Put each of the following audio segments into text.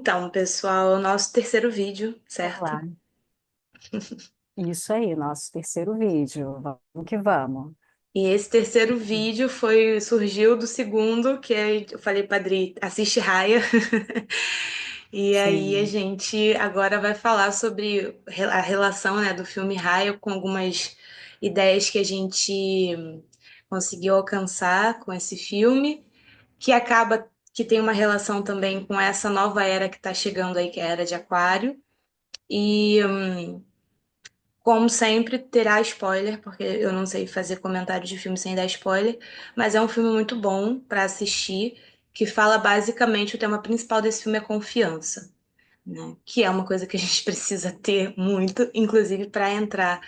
Então, pessoal, é o nosso terceiro vídeo, certo? Olá, isso aí, nosso terceiro vídeo. Vamos que vamos. E esse terceiro vídeo surgiu do segundo, que eu falei pra Adri, assiste Raya. E aí a Sim, gente agora vai falar sobre a relação, né, do filme Raya com algumas ideias que a gente conseguiu alcançar com esse filme, que acaba que tem uma relação também com essa nova era que está chegando aí, que é a Era de Aquário. E como sempre, terá spoiler, porque eu não sei fazer comentário de filme sem dar spoiler, mas é um filme muito bom para assistir, que fala basicamente o tema principal desse filme é confiança, né? Que é uma coisa que a gente precisa ter muito, inclusive para entrar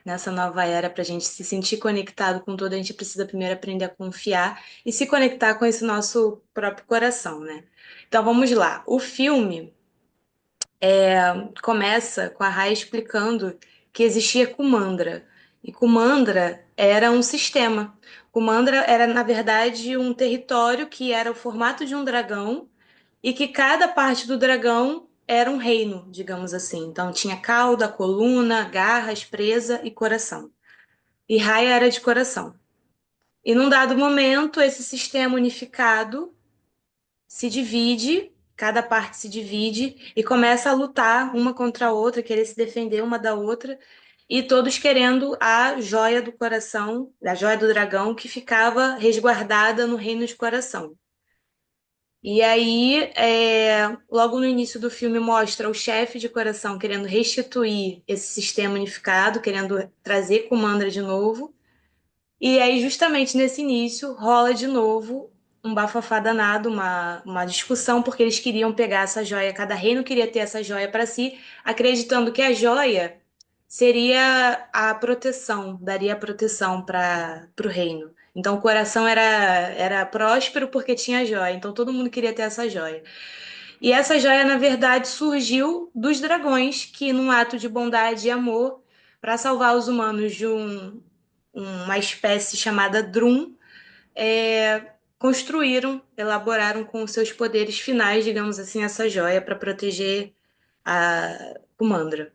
nessa nova era, para a gente se sentir conectado com tudo, a gente precisa primeiro aprender a confiar e se conectar com esse nosso próprio coração, né? Então vamos lá. O filme começa com a Rai explicando que existia Kumandra. E Kumandra era um sistema. Kumandra era, na verdade, um território que era o formato de um dragão e que cada parte do dragão era um reino, digamos assim. Então tinha cauda, coluna, garras, presa e coração. E Raya era de coração. E num dado momento, esse sistema unificado se divide, cada parte se divide e começa a lutar uma contra a outra, querer se defender uma da outra, e todos querendo a joia do coração, a joia do dragão que ficava resguardada no reino de coração. E aí, logo no início do filme, mostra o chefe de coração querendo restituir esse sistema unificado, querendo trazer Kumandra de novo. E aí, justamente nesse início, rola de novo um bafafá danado, uma discussão, porque eles queriam pegar essa joia, cada reino queria ter essa joia para si, acreditando que a joia seria a proteção, daria a proteção para o reino. Então o coração era próspero porque tinha joia, então todo mundo queria ter essa joia. E essa joia, na verdade, surgiu dos dragões, que, num ato de bondade e amor, para salvar os humanos de uma espécie chamada Drum, construíram, elaboraram com seus poderes finais, digamos assim, essa joia para proteger a Kumandra.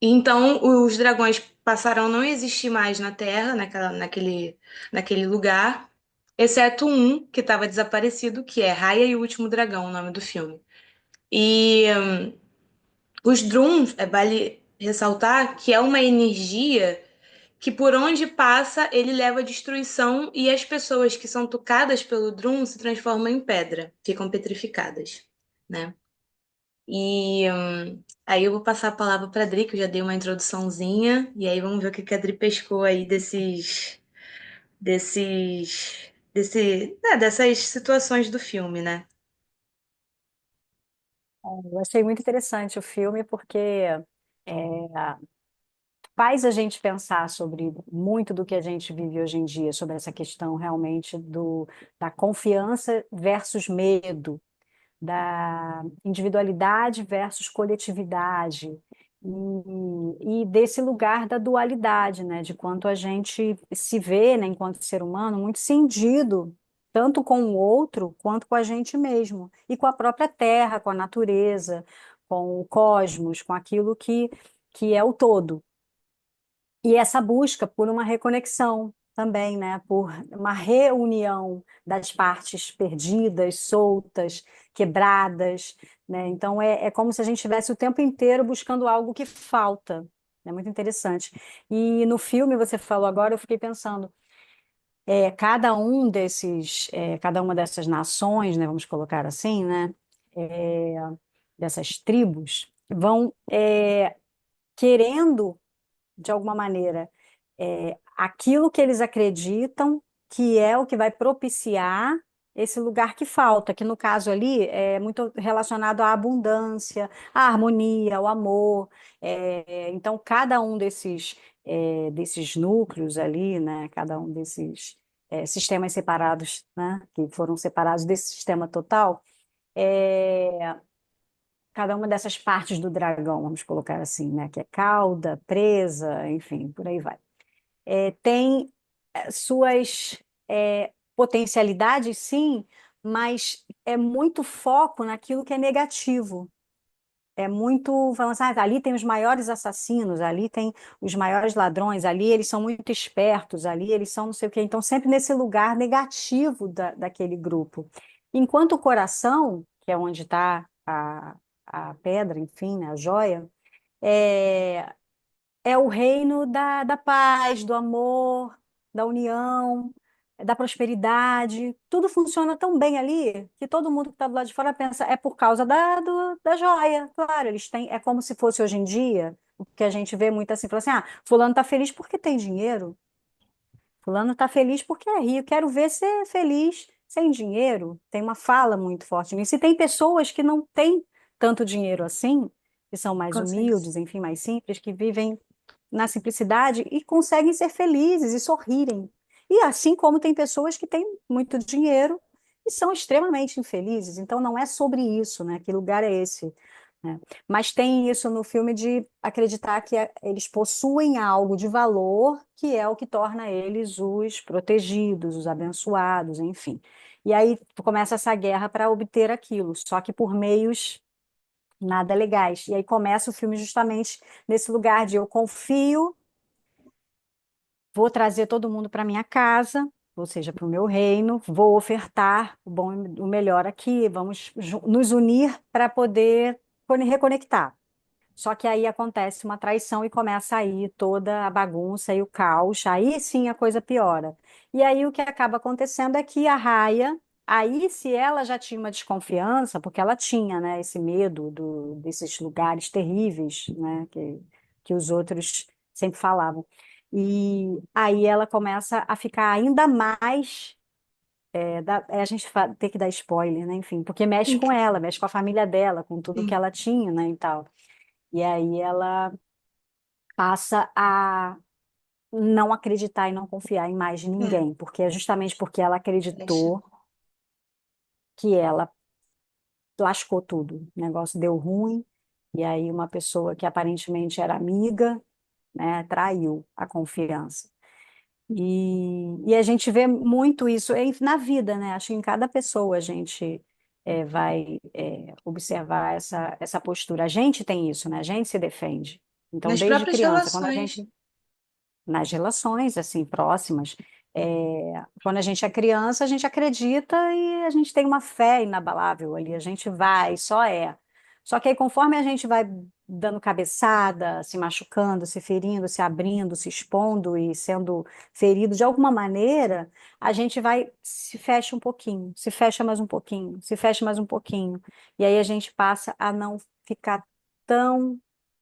E então os dragões passaram a não existir mais na Terra, naquele lugar, exceto um que estava desaparecido, que é Raya e o Último Dragão, o nome do filme. E os Drums, vale ressaltar que é uma energia que por onde passa ele leva destruição e as pessoas que são tocadas pelo Drum se transformam em pedra, ficam petrificadas, né? E aí eu vou passar a palavra para a Adri, que eu já dei uma introduçãozinha, e aí vamos ver o que que a Adri pescou aí dessas situações do filme, né? eu achei muito interessante o filme porque faz a gente pensar sobre muito do que a gente vive hoje em dia, sobre essa questão realmente da confiança versus medo, da individualidade versus coletividade, e desse lugar da dualidade, né, de quanto a gente se vê, né, enquanto ser humano, muito cindido, tanto com o outro quanto com a gente mesmo, e com a própria terra, com a natureza, com o cosmos, com aquilo que é o todo. E essa busca por uma reconexão também, né? Por uma reunião das partes perdidas, soltas, quebradas, né? Então é como se a gente estivesse o tempo inteiro buscando algo que falta. É muito interessante. E no filme, você falou agora, eu fiquei pensando, cada uma dessas nações, né? Vamos colocar assim, né? É, dessas tribos, vão querendo de alguma maneira, aquilo que eles acreditam que é o que vai propiciar esse lugar que falta, que no caso ali é muito relacionado à abundância, à harmonia, ao amor. Então, cada um desses núcleos ali, né, cada um desses sistemas separados, né, que foram separados desse sistema total, é, cada uma dessas partes do dragão, vamos colocar assim, né, que é cauda, presa, enfim, por aí vai, tem suas potencialidades, sim, mas é muito foco naquilo que é negativo. É muito falando assim, ali tem os maiores assassinos, ali tem os maiores ladrões, ali eles são muito espertos, ali eles são não sei o quê. Então, sempre nesse lugar negativo daquele grupo. Enquanto o coração, que é onde está a pedra, enfim, né, a joia, é, é o reino da paz, do amor, da união, da prosperidade. Tudo funciona tão bem ali que todo mundo que está do lado de fora pensa é por causa da joia. Claro, eles têm, é como se fosse hoje em dia, o que a gente vê muito assim, fala assim, fulano está feliz porque tem dinheiro, fulano está feliz porque é rico, quero ver ser feliz sem dinheiro. Tem uma fala muito forte nisso. E tem pessoas que não têm tanto dinheiro assim, que são mais Consegue. humildes, enfim, mais simples, que vivem na simplicidade e conseguem ser felizes e sorrirem. E assim como tem pessoas que têm muito dinheiro e são extremamente infelizes. Então não é sobre isso, né? Que lugar é esse? Né? Mas tem isso no filme de acreditar que eles possuem algo de valor que é o que torna eles os protegidos, os abençoados, enfim. E aí começa essa guerra para obter aquilo, só que por meios nada legais. E aí começa o filme justamente nesse lugar de eu confio, vou trazer todo mundo para minha casa, ou seja, para o meu reino, vou ofertar o bom e o melhor aqui, vamos nos unir para poder reconectar. Só que aí acontece uma traição e começa aí toda a bagunça e o caos. Aí sim a coisa piora. E aí o que acaba acontecendo é que a Raia, aí se ela já tinha uma desconfiança, porque ela tinha, né, esse medo desses lugares terríveis, né, que os outros sempre falavam. E aí ela começa a ficar ainda mais. A gente tem que dar spoiler, né? Enfim, porque mexe com ela, mexe com a família dela, com tudo que Sim. ela tinha, né? E tal. E aí ela passa a não acreditar e não confiar em mais É. ninguém, porque é justamente porque ela acreditou que ela lascou tudo. O negócio deu ruim, e aí uma pessoa que aparentemente era amiga, né, traiu a confiança. E a gente vê muito isso na vida, né? Acho que em cada pessoa a gente vai observar essa postura. A gente tem isso, né? A gente se defende. Então, Nas desde próprias criança, quando a relações. gente nas relações assim próximas. Quando a gente é criança, a gente acredita e a gente tem uma fé inabalável ali, a gente vai, só é. Só que aí, conforme a gente vai dando cabeçada, se machucando, se ferindo, se abrindo, se expondo e sendo ferido de alguma maneira, a gente vai se fecha um pouquinho, se fecha mais um pouquinho, se fecha mais um pouquinho. E aí a gente passa a não ficar tão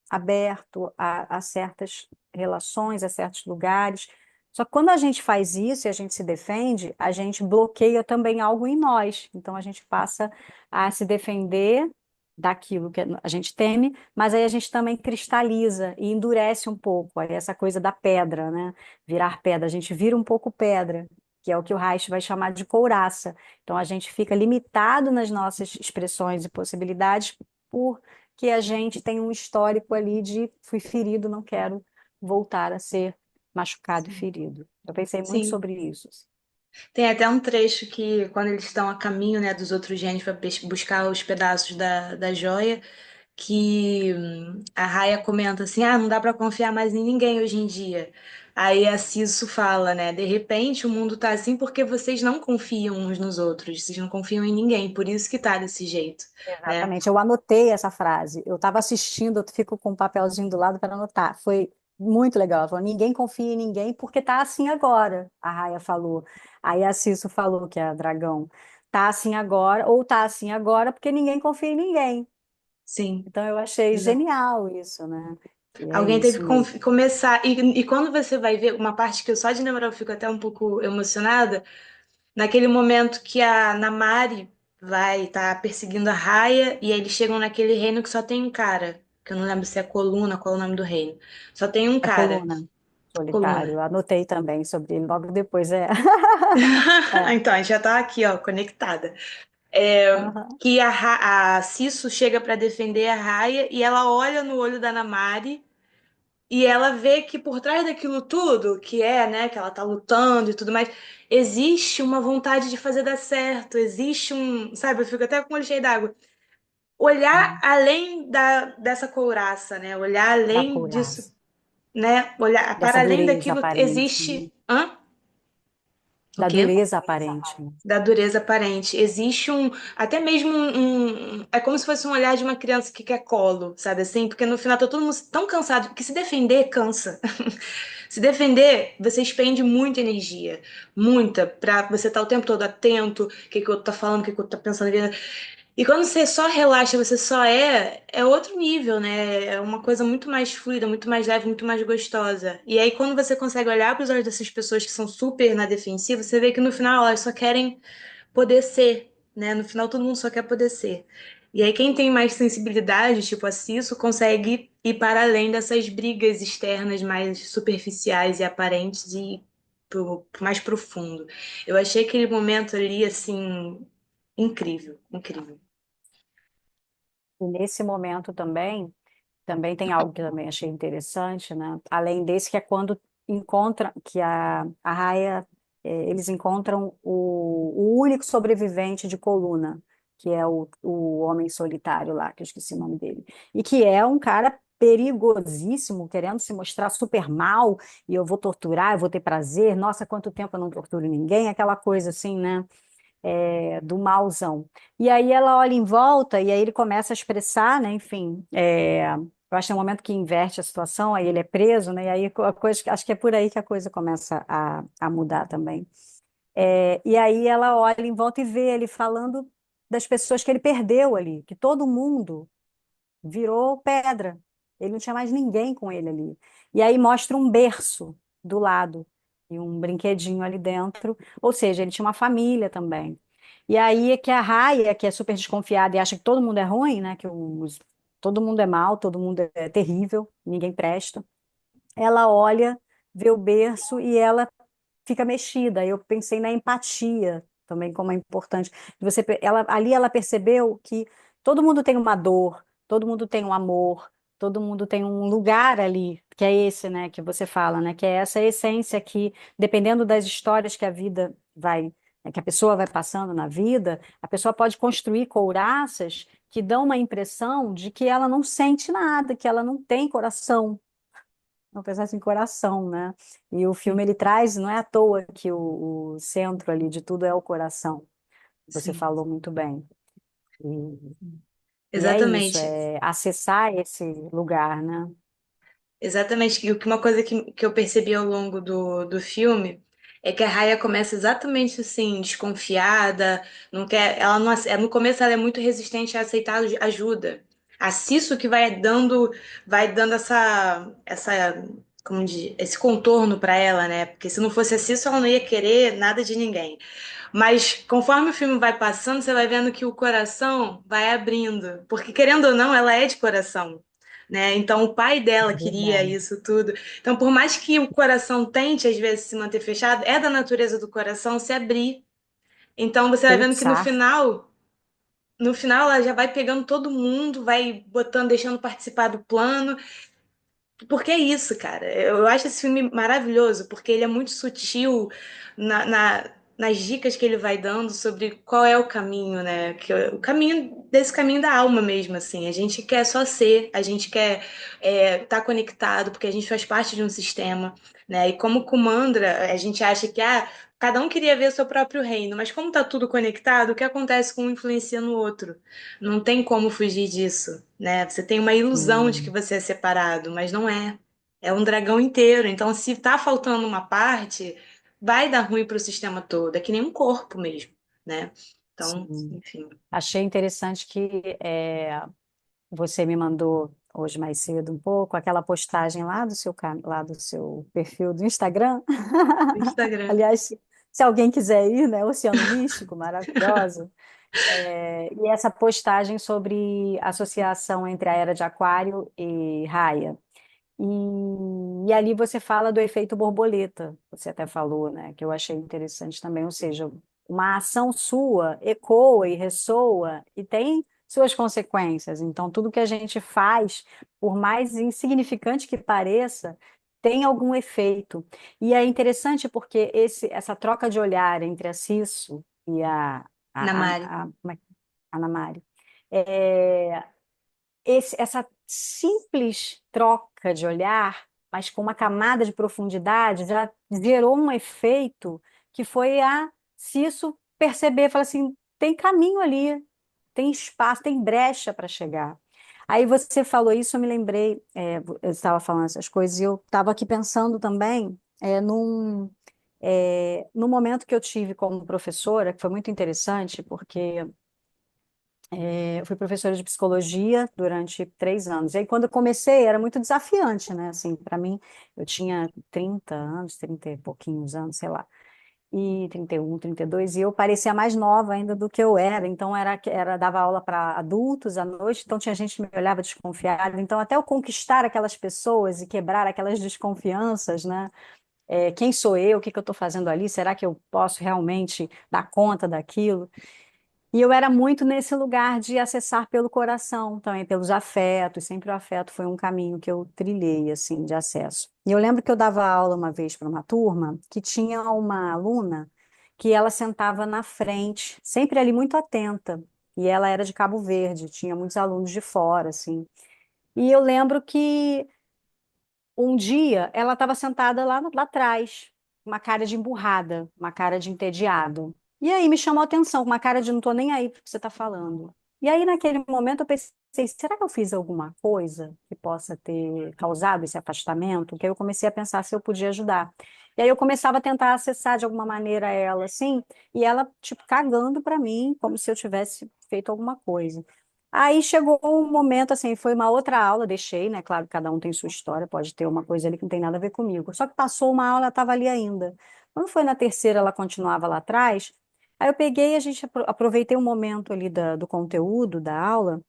aberto a certas relações, a certos lugares. Só que quando a gente faz isso e a gente se defende, a gente bloqueia também algo em nós. Então a gente passa a se defender daquilo que a gente teme, mas aí a gente também cristaliza e endurece um pouco. Aí essa coisa da pedra, né? Virar pedra, a gente vira um pouco pedra, que é o que o Reich vai chamar de couraça. Então a gente fica limitado nas nossas expressões e possibilidades porque a gente tem um histórico ali de fui ferido, não quero voltar a ser machucado e Sim. ferido. Eu pensei muito Sim. sobre isso. Tem até um trecho que, quando eles estão a caminho, né, dos outros gênios para buscar os pedaços da joia, que a Raya comenta assim: ah, não dá para confiar mais em ninguém hoje em dia. Aí a Sisso fala, né? De repente o mundo tá assim porque vocês não confiam uns nos outros, vocês não confiam em ninguém, por isso que tá desse jeito, né? Exatamente, eu anotei essa frase. Eu estava assistindo, eu fico com um papelzinho do lado para anotar. Foi muito legal. Ela falou, ninguém confia em ninguém porque tá assim agora, a Raia falou. Aí a Cisso falou, que é a dragão, tá assim agora, ou tá assim agora porque ninguém confia em ninguém. Sim. Então eu achei Exato. genial isso, né? E é Alguém teve isso que mesmo. começar. E quando você vai ver, uma parte que eu só de lembrar eu fico até um pouco emocionada, naquele momento que a Namari vai estar perseguindo a Raya e eles chegam naquele reino que só tem um cara, que eu não lembro se é Coluna, qual é o nome do reino. Só tem um A cara, coluna solitário, Coluna. eu anotei também sobre ele, logo depois é. É. Então, a gente já tá aqui, ó, conectada. É, Aham. que a Sisso chega para defender a Raya e ela olha no olho da Namari E ela vê que por trás daquilo tudo, que é, né, que ela tá lutando e tudo mais, existe uma vontade de fazer dar certo, existe um, sabe, eu fico até com o olho cheio d'água. Olhar além dessa couraça, né? Olhar da além disso, couraça, né? Olhar para dessa além dureza daquilo aparente, né? existe, hã? O Da quê? dureza aparente, né? Da dureza aparente. Existe um, até mesmo é como se fosse um olhar de uma criança que quer colo, sabe assim? Porque no final tá todo mundo tão cansado que se defender cansa. Se defender, você expende muita energia, muita, pra você estar o tempo todo atento, o que que o outro tá falando, o que que o outro tá pensando. E quando você só relaxa, você só é outro nível, né? É uma coisa muito mais fluida, muito mais leve, muito mais gostosa. E aí, quando você consegue olhar para os olhos dessas pessoas que são super na defensiva, você vê que no final elas só querem poder ser, né? No final todo mundo só quer poder ser. E aí, quem tem mais sensibilidade, tipo a Cisso, consegue ir para além dessas brigas externas mais superficiais e aparentes e ir pro mais profundo. Eu achei aquele momento ali, assim, incrível, incrível. E nesse momento também tem algo que eu também achei interessante, né? Além desse, que é quando encontra, que a Raya, eles encontram o único sobrevivente de Coluna, que é o homem solitário lá, que eu esqueci o nome dele, e que é um cara perigosíssimo, querendo se mostrar super mal, e eu vou torturar, eu vou ter prazer, nossa, quanto tempo eu não torturo ninguém, aquela coisa assim, né? Do malzão. E aí ela olha em volta e aí ele começa a expressar, né? Enfim, eu acho que é um momento que inverte a situação, aí ele é preso, né? E aí a coisa, acho que é por aí que a coisa começa a mudar também. E aí ela olha em volta e vê ele falando das pessoas que ele perdeu ali, que todo mundo virou pedra. Ele não tinha mais ninguém com ele ali. E aí mostra um berço do lado e um brinquedinho ali dentro. Ou seja, ele tinha uma família também. E aí é que a Raya, que é super desconfiada e acha que todo mundo é ruim, né? Todo mundo é mal, todo mundo é terrível, ninguém presta. Ela olha, vê o berço e ela fica mexida. Eu pensei na empatia também, como é importante. Ali ela percebeu que todo mundo tem uma dor, todo mundo tem um amor, todo mundo tem um lugar ali, que é esse, né, que você fala, né, que é essa essência que, dependendo das histórias que a vida vai, né, que a pessoa vai passando na vida, a pessoa pode construir couraças que dão uma impressão de que ela não sente nada, que ela não tem coração, não pensasse em coração, né? E o filme ele traz, não é à toa que o centro ali de tudo é o coração. Você Sim, falou muito bem. E, e é isso, exatamente. é acessar esse lugar, né? Exatamente. E uma coisa que eu percebi ao longo do filme é que a Raya começa exatamente assim, desconfiada, não quer, ela não, no começo ela é muito resistente a aceitar ajuda. A Sisso que vai dando como diz, esse contorno para ela, né? Porque se não fosse a Sisso, ela não ia querer nada de ninguém. Mas conforme o filme vai passando, você vai vendo que o coração vai abrindo. Porque, querendo ou não, ela é de coração, né? Então, o pai dela É queria verdade. isso tudo. Então, por mais que o coração tente, às vezes, se manter fechado, é da natureza do coração se abrir. Então, você vai vendo que Pulsar. no final, ela já vai pegando todo mundo, vai botando, deixando participar do plano. Porque é isso, cara. Eu acho esse filme maravilhoso, porque ele é muito sutil nas dicas que ele vai dando sobre qual é o caminho, né? O caminho desse caminho da alma mesmo, assim. A gente quer só ser, a gente quer estar conectado, porque a gente faz parte de um sistema, né? E como Kumandra, a gente acha que cada um queria ver o seu próprio reino, mas como tá tudo conectado, o que acontece com um influencia no outro? Não tem como fugir disso, né? Você tem uma ilusão de que Hum, você é separado, mas não é. É um dragão inteiro. Então, se tá faltando uma parte, vai dar ruim para o sistema todo. É que nem um corpo mesmo, né? Então, sim. enfim. Achei interessante que você me mandou hoje mais cedo um pouco aquela postagem lá do seu perfil do Instagram. Instagram. Aliás, se alguém quiser ir, né? Oceano Místico, maravilhosa. E essa postagem sobre a associação entre a Era de Aquário e Raia. E ali você fala do efeito borboleta, você até falou, né? Que eu achei interessante também, ou seja, uma ação sua ecoa e ressoa e tem suas consequências. Então, tudo que a gente faz, por mais insignificante que pareça, tem algum efeito. E é interessante porque essa troca de olhar entre a Cisso e Na Mari. como é Ana Mari, é, essa simples troca de olhar, mas com uma camada de profundidade, já gerou um efeito que foi a Cisso perceber, falar assim, tem caminho ali, tem espaço, tem brecha para chegar. Aí você falou isso, eu me lembrei, eu estava falando essas coisas, e eu estava aqui pensando também no momento que eu tive como professora, que foi muito interessante, porque eu fui professora de psicologia durante 3 anos. E aí, quando eu comecei, era muito desafiante, né? Assim, para mim, eu tinha 30 anos, 30 e pouquinhos anos, sei lá, e 31, 32, e eu parecia mais nova ainda do que eu era. Então, dava aula para adultos à noite, então tinha gente que me olhava desconfiada. Então, até eu conquistar aquelas pessoas e quebrar aquelas desconfianças, né? Quem sou eu? O que que eu estou fazendo ali? Será que eu posso realmente dar conta daquilo? E eu era muito nesse lugar de acessar pelo coração, também pelos afetos. Sempre o afeto foi um caminho que eu trilhei, assim, de acesso. E eu lembro que eu dava aula uma vez para uma turma que tinha uma aluna que ela sentava na frente, sempre ali muito atenta. E ela era de Cabo Verde, tinha muitos alunos de fora, assim. E eu lembro que um dia ela estava sentada lá atrás, uma cara de emburrada, uma cara de entediado. E aí me chamou a atenção, uma cara de não tô nem aí para o que você está falando. E aí, naquele momento, eu pensei, será que eu fiz alguma coisa que possa ter causado esse afastamento? Que aí eu comecei a pensar se eu podia ajudar. E aí eu começava a tentar acessar de alguma maneira ela, assim, e ela, tipo, cagando para mim, como se eu tivesse feito alguma coisa. Aí chegou um momento, assim, foi uma outra aula, deixei, né? Claro, cada um tem sua história, pode ter uma coisa ali que não tem nada a ver comigo. Só que passou uma aula, ela estava ali ainda. Quando foi na terceira, ela continuava lá atrás. Aí eu peguei, a gente aproveitei um momento ali do conteúdo da aula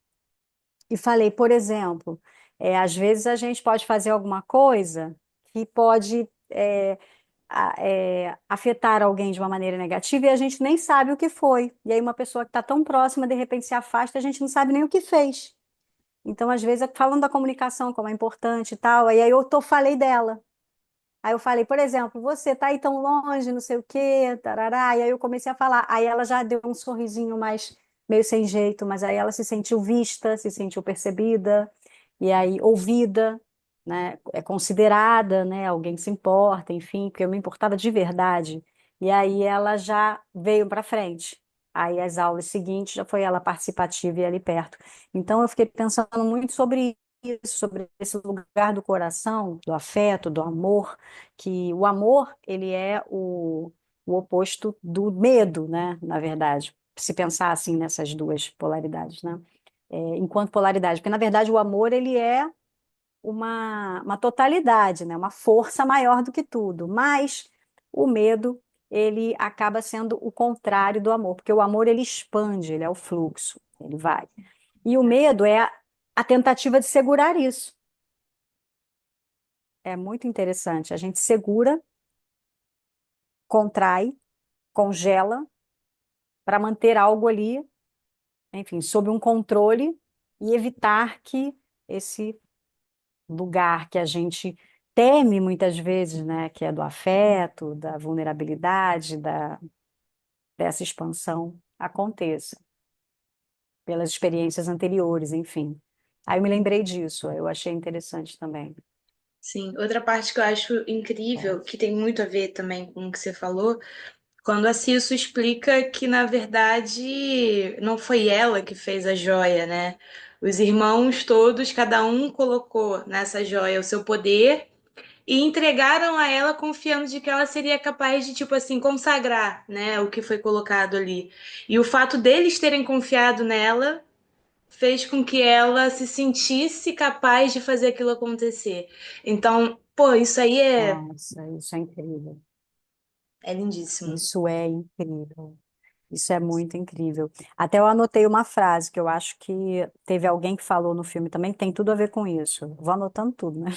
e falei, por exemplo, às vezes a gente pode fazer alguma coisa que pode afetar alguém de uma maneira negativa e a gente nem sabe o que foi. E aí uma pessoa que está tão próxima, de repente se afasta, a gente não sabe nem o que fez. Então, às vezes, falando da comunicação, como é importante e tal, aí falei dela. Aí eu falei, por exemplo, você tá aí tão longe, não sei o quê, tarará. E aí eu comecei a falar. Aí ela já deu um sorrisinho mais meio sem jeito, mas aí ela se sentiu vista, se sentiu percebida, e aí ouvida, né? É considerada, né? Alguém se importa, enfim, porque eu me importava de verdade. E aí ela já veio para frente. Aí as aulas seguintes já foi ela participativa e ali perto. Então eu fiquei pensando muito sobre isso, sobre esse lugar do coração, do afeto, do amor, que o amor, ele é o oposto do medo, né? Na verdade, se pensar assim nessas duas polaridades, né? Enquanto polaridade, porque na verdade o amor, ele é uma totalidade, né? Uma força maior do que tudo, mas o medo, ele acaba sendo o contrário do amor, porque o amor, ele expande, ele é o fluxo, ele vai. E o medo é a tentativa de segurar isso. É muito interessante. A gente segura, contrai, congela para manter algo ali, enfim, sob um controle e evitar que esse lugar que a gente teme muitas vezes, né, que é do afeto, da vulnerabilidade, dessa expansão, aconteça pelas experiências anteriores, enfim. Aí eu me lembrei disso, eu achei interessante também. Sim, outra parte que eu acho incrível, que tem muito a ver também com o que você falou, quando a Ciso explica que, na verdade, não foi ela que fez a joia, né? Os irmãos todos, cada um colocou nessa joia o seu poder e entregaram a ela confiando de que ela seria capaz de, tipo assim, consagrar, né, o que foi colocado ali. E o fato deles terem confiado nela fez com que ela se sentisse capaz de fazer aquilo acontecer. Então, pô, isso aí Nossa, isso é incrível. é lindíssimo. Isso é incrível. Isso é muito incrível. Até eu anotei uma frase que eu acho que teve alguém que falou no filme também, que tem tudo a ver com isso. Vou anotando tudo, né?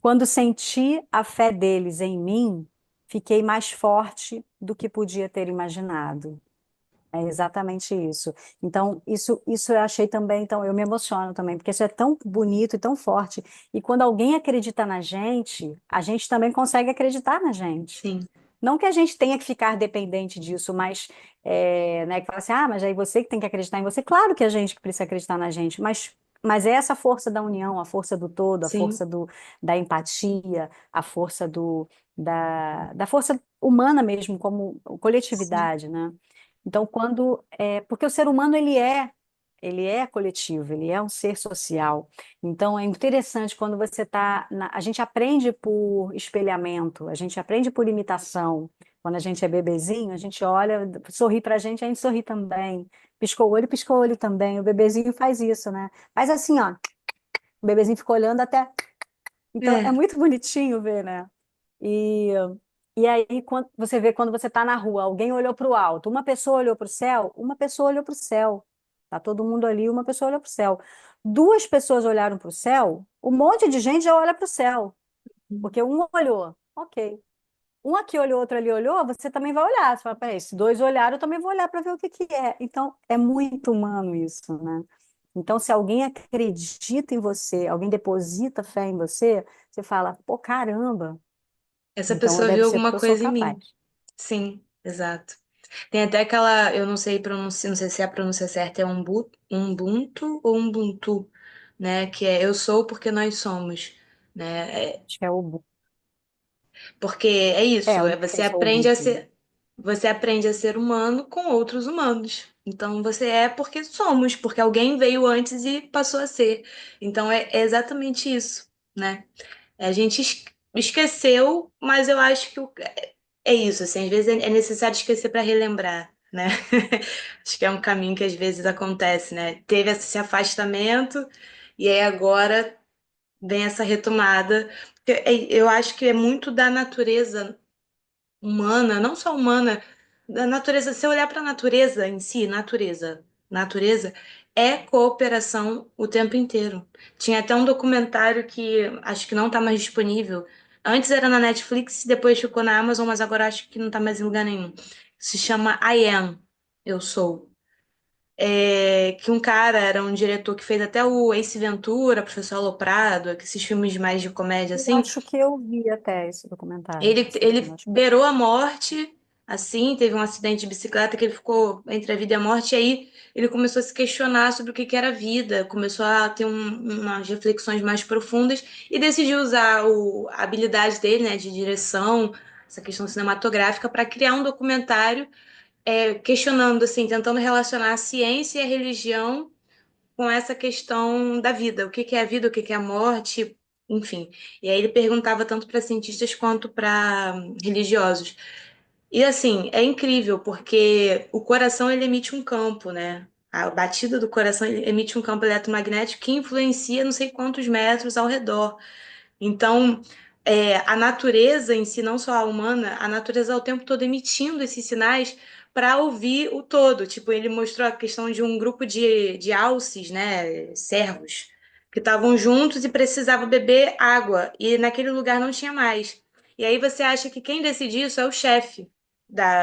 Quando senti a fé deles em mim, fiquei mais forte do que podia ter imaginado. É exatamente isso. Então, isso eu achei também, então, eu me emociono também, porque isso é tão bonito e tão forte. E quando alguém acredita na gente, a gente também consegue acreditar na gente. Sim, Não que a gente tenha que ficar dependente disso, mas, né, que fala assim, mas aí você que tem que acreditar em você. Claro que a gente que precisa acreditar na gente, mas é essa força da união, a força do todo, a sim, força da empatia, a força da força humana mesmo, como sim. coletividade, né? Então, porque o ser humano, ele é coletivo, ele é um ser social. Então, é interessante quando você está. A gente aprende por espelhamento, a gente aprende por imitação. Quando a gente é bebezinho, a gente olha, sorri pra gente, a gente sorri também. Piscou o olho também. O bebezinho faz isso, né? Faz assim, ó. O bebezinho fica olhando até. Então, é É, muito bonitinho ver, né? E, e aí, quando você vê quando você está na rua, alguém olhou para o alto, uma pessoa olhou para o céu, uma pessoa olhou para o céu. Tá todo mundo ali, uma pessoa olhou para o céu. Duas pessoas olharam para o céu, um monte de gente já olha para o céu, porque um olhou, ok. Um aqui olhou, outro ali olhou, você também vai olhar. Você fala, peraí, se dois olharam, eu também vou olhar para ver o que que é. Então, é muito humano isso, né? Então, se alguém acredita em você, alguém deposita fé em você, você fala, pô, caramba, essa então pessoa deve viu ser alguma porque eu sou coisa em capaz. mim. Sim, exato. Tem até aquela, eu não sei pronunciar, não sei se a pronúncia certa é Ubuntu ou Ubuntu, né? Que é eu sou porque nós somos, né? Acho que é o. Porque é isso, Eu não sei se é o Ubuntu. você aprende a ser humano com outros humanos. Então você é porque somos, porque alguém veio antes e passou a ser. Então é exatamente isso, né? A gente esqueceu, mas eu acho que é isso, assim, às vezes é necessário esquecer para relembrar, né? Acho que é um caminho que às vezes acontece, né? Teve esse afastamento e aí agora vem essa retomada. Eu acho que é muito da natureza humana, não só humana, da natureza. Se eu olhar para a natureza em si, natureza é cooperação o tempo inteiro. Tinha até um documentário que acho que não está mais disponível. Antes era na Netflix, depois ficou na Amazon, mas agora acho que não está mais em lugar nenhum. Se chama I Am, Eu Sou. Que um cara era um diretor que fez até o Ace Ventura, Professor Aloprado, que esses filmes mais de comédia Eu assim. acho que eu vi até esse documentário, esse Ele filme. Acho que beirou a morte, assim, teve um acidente de bicicleta que ele ficou entre a vida e a morte, e aí ele começou a se questionar sobre o que que era a vida, começou a ter umas reflexões mais profundas e decidiu usar a habilidade dele, né, de direção, essa questão cinematográfica, para criar um documentário questionando, assim, tentando relacionar a ciência e a religião com essa questão da vida, o que que é a vida, o que que é a morte, enfim. E aí ele perguntava tanto para cientistas quanto para religiosos. E assim, é incrível porque o coração ele emite um campo, né? A batida do coração ele emite um campo eletromagnético que influencia não sei quantos metros ao redor. Então, a natureza em si, não só a humana, a natureza o tempo todo emitindo esses sinais para ouvir o todo. Tipo, ele mostrou a questão de um grupo de alces, né, servos, que estavam juntos e precisavam beber água, e naquele lugar não tinha mais. E aí você acha que quem decide isso é o chefe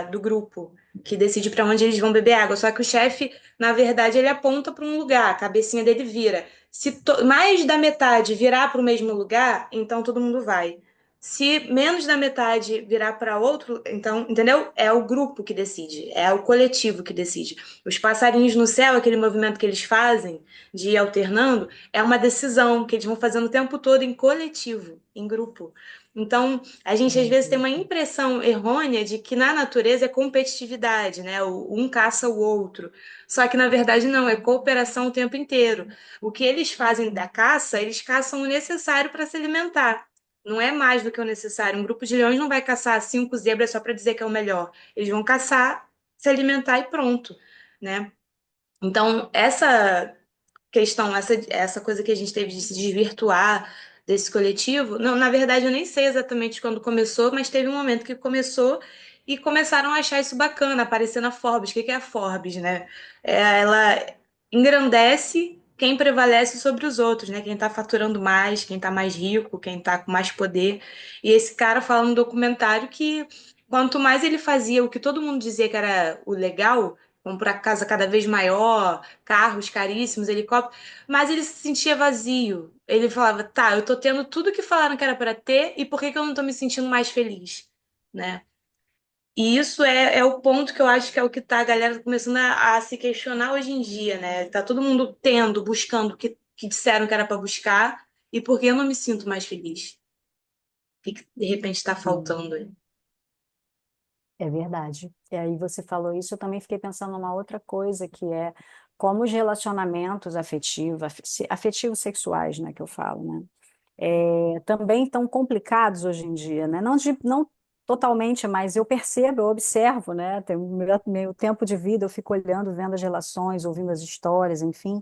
do grupo, que decide para onde eles vão beber água. Só que o chefe, na verdade, ele aponta para um lugar, a cabecinha dele vira. Se mais da metade virar para o mesmo lugar, então todo mundo vai. Se menos da metade virar para outro, então, entendeu? É o grupo que decide, é o coletivo que decide. Os passarinhos no céu, aquele movimento que eles fazem de ir alternando, é uma decisão que eles vão fazendo o tempo todo em coletivo, em grupo. Então, a gente às vezes tem uma impressão errônea de que na natureza é competitividade, né? Um caça o outro. Só que na verdade não, é cooperação o tempo inteiro. O que eles fazem da caça, eles caçam o necessário para se alimentar. Não é mais do que o necessário. Um grupo de leões não vai caçar 5 zebras só para dizer que é o melhor. Eles vão caçar, se alimentar e pronto, né? Então, essa questão, essa coisa que a gente teve de se desvirtuar desse coletivo, não, na verdade eu nem sei exatamente quando começou, mas teve um momento que começou e começaram a achar isso bacana, aparecer na Forbes. O que que é a Forbes, né? Ela engrandece quem prevalece sobre os outros, né? Quem está faturando mais, quem está mais rico, quem está com mais poder. E esse cara fala no documentário que quanto mais ele fazia o que todo mundo dizia que era o legal, comprar casa cada vez maior, carros caríssimos, helicópteros, mas ele se sentia vazio. Ele falava, tá, eu tô tendo tudo que falaram que era para ter, e por que que eu não tô me sentindo mais feliz, né? E isso é o ponto que eu acho que é o que tá a galera começando a se questionar hoje em dia, né? Tá todo mundo tendo, buscando o que disseram que era para buscar, e por que eu não me sinto mais feliz? O que que de repente está Sim, faltando aí? é verdade. E aí você falou isso, eu também fiquei pensando numa outra coisa, que é como os relacionamentos afetivos, afetivos sexuais, né, que eu falo, né? Também estão complicados hoje em dia, né? Não totalmente, mas eu percebo, eu observo, né? Tem o meu tempo de vida, eu fico olhando, vendo as relações, ouvindo as histórias, enfim,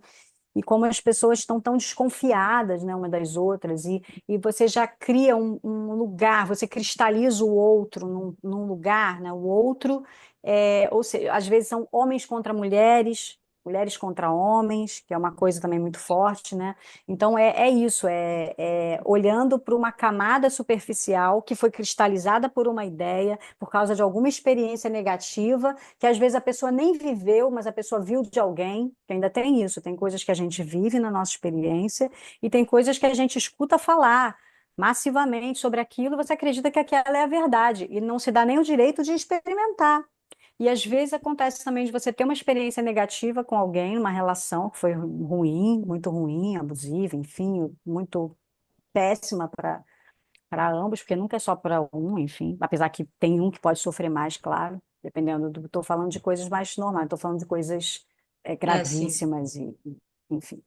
e como as pessoas estão tão desconfiadas, né, uma das outras, e você já cria um lugar, você cristaliza o outro num lugar, né? O outro, ou seja, às vezes são homens contra mulheres, mulheres contra homens, que é uma coisa também muito forte, né? Então é isso, olhando para uma camada superficial que foi cristalizada por uma ideia, por causa de alguma experiência negativa, que às vezes a pessoa nem viveu, mas a pessoa viu de alguém, que ainda tem isso, tem coisas que a gente vive na nossa experiência e tem coisas que a gente escuta falar massivamente sobre aquilo, você acredita que aquela é a verdade e não se dá nem o direito de experimentar. E às vezes acontece também de você ter uma experiência negativa com alguém, uma relação que foi ruim, muito ruim, abusiva, enfim, muito péssima para ambos, porque nunca é só para um, enfim, apesar que tem um que pode sofrer mais, claro, dependendo do. Estou falando de coisas mais normais, estou falando de coisas É assim. gravíssimas enfim.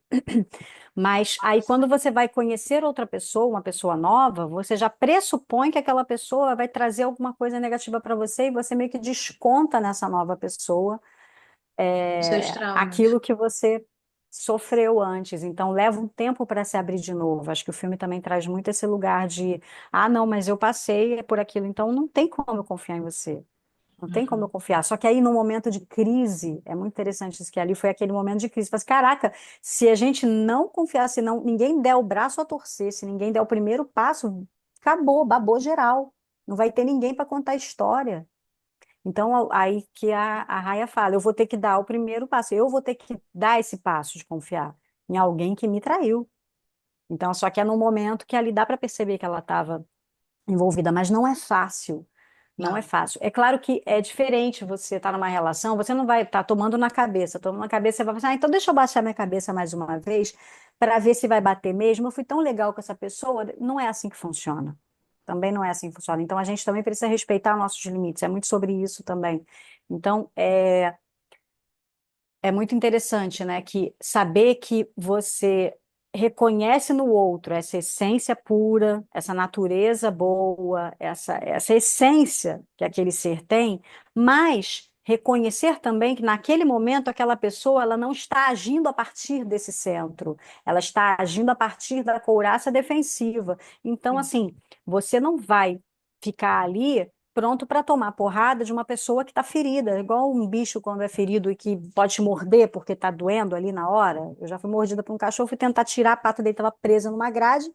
Mas aí, quando você vai conhecer outra pessoa, uma pessoa nova, você já pressupõe que aquela pessoa vai trazer alguma coisa negativa para você e você meio que desconta nessa nova pessoa Seus traumas. aquilo que você sofreu antes. Então, leva um tempo para se abrir de novo. Acho que o filme também traz muito esse lugar de, ah, não, mas eu passei por aquilo, então não tem como eu confiar em você. Não tem como eu Uhum. confiar. Só que aí, no momento de crise, é muito interessante isso, que ali foi aquele momento de crise. Mas, caraca, se a gente não confiar, se não, ninguém der o braço a torcer, se ninguém der o primeiro passo, acabou, babou geral. Não vai ter ninguém para contar a história. Então, aí que a Raia fala, eu vou ter que dar o primeiro passo, eu vou ter que dar esse passo de confiar em alguém que me traiu. Então, só que é no momento que ali dá para perceber que ela estava envolvida, mas não é fácil. Não é Não. fácil. É claro que é diferente você estar numa relação, você não vai estar tomando na cabeça, você vai pensar, ah, então deixa eu baixar minha cabeça mais uma vez para ver se vai bater mesmo. Eu fui tão legal com essa pessoa. Não é assim que funciona. Também não é assim que funciona. Então a gente também precisa respeitar nossos limites. É muito sobre isso também. Então é muito interessante, né, que saber que você reconhece no outro essa essência pura, essa natureza boa, essa essência que aquele ser tem, mas reconhecer também que naquele momento aquela pessoa ela não está agindo a partir desse centro, ela está agindo a partir da couraça defensiva. Então, Sim. assim, você não vai ficar ali pronto para tomar porrada de uma pessoa que está ferida, igual um bicho quando é ferido e que pode te morder porque está doendo ali na hora. Eu já fui mordida por um cachorro, fui tentar tirar a pata dele, estava presa numa grade,